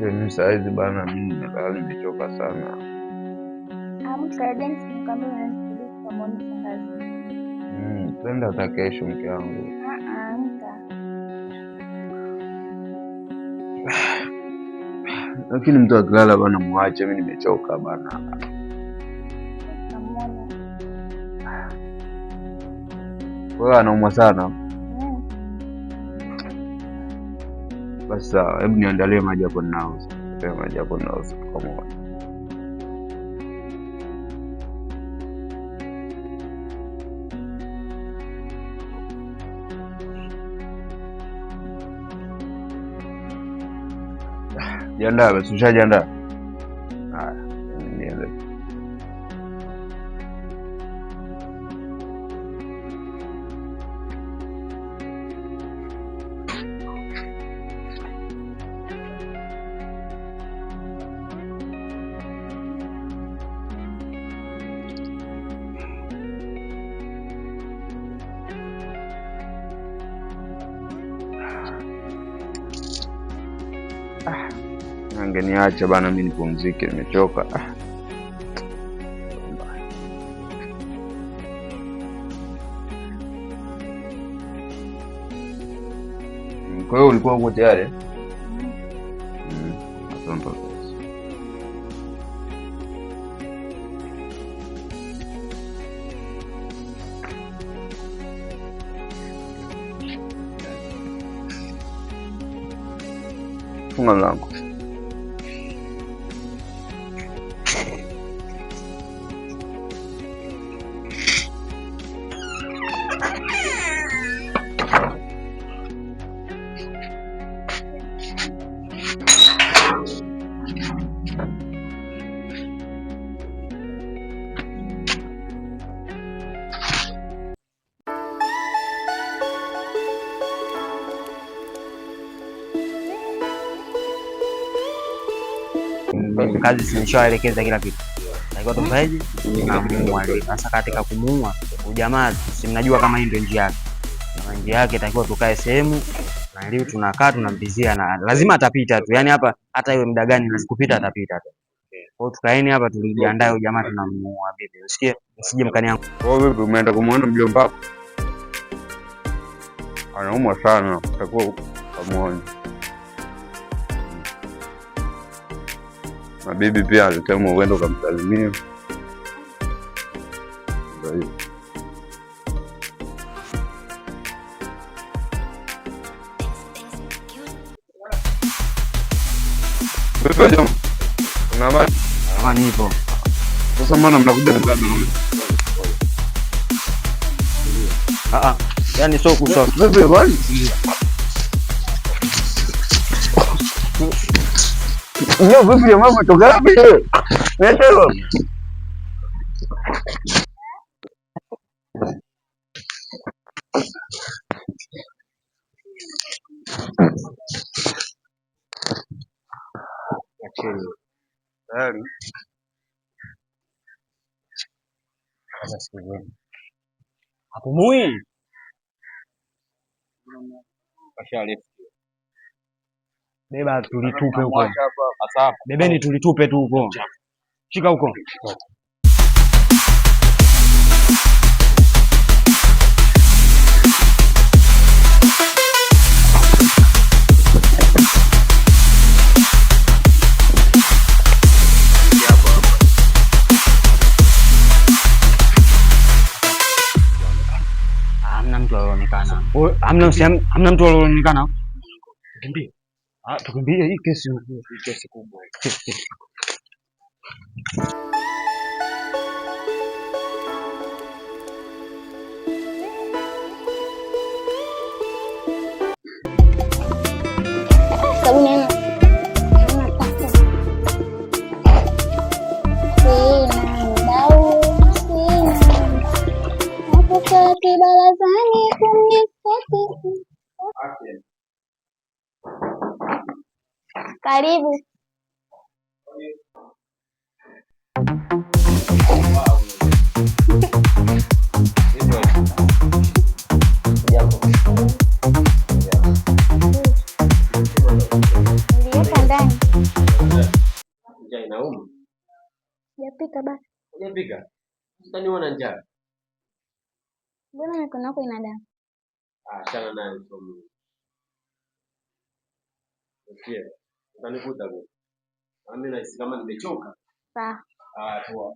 Mimi saizi bana, mimi nimechoka sana. Twende hata kesho mke wangu. Lakini mtu akilala bana muache, mimi nimechoka bana. Wewe anaumwa sana. Basi sawa, hebu niandalie maji hapo ninauza. Maji hapo ninauza kwa moja. Jiandaa basi, ushajiandaa? Haya, niende. Angeniacha bana, mimi nipumzike, nimechoka. Kwa hiyo ulikuwa uko tayari? Asante. Funga mlango. Kazi sinishaelekeza kila kitu. Takiwa tufanyeje? Tunamuua. Sasa katika kumuua ujamaa, si mnajua kama hii ndio njia yake. Na njia yake takiwa tukae sehemu na leo tunakaa tunampizia na lazima atapita tu. Yaani hapa hata iwe muda gani nasikupita atapita tu. Kwa hiyo tukaeni hapa tulijiandae ujamaa tunamuua bibi. Usikie? Usije mkani yangu. Kwa hiyo tumeenda kumuona mjomba wako. Anaumwa sana. Takuwa pamoja. Na bibi pia alisema uende ukamsalimia. Ndio. Wewe jamaa. Una maji? Nipo. Sasa mbona mnakuja mkada? Yaani sio kusoma. Wewe bwana. Yo, vipi ya mama toka wapi? Wewe. Tayari. Sasa sikizeni. Hapumui. Kashale. Beba tulitupe huko. Bebeni tulitupe tu huko. Shika huko. Hamna mtu anaonekana. Hamna mtu anaonekana. Kimbia. Tukimbie, hii kesi kubwa. Karibu. Niliweka ndani. Utaniona njaa. Mbona mikono yako ina damu? Shana naye somo. Okay. Utanikuta bwana. Mimi nahisi kama nimechoka. Sawa. Poa.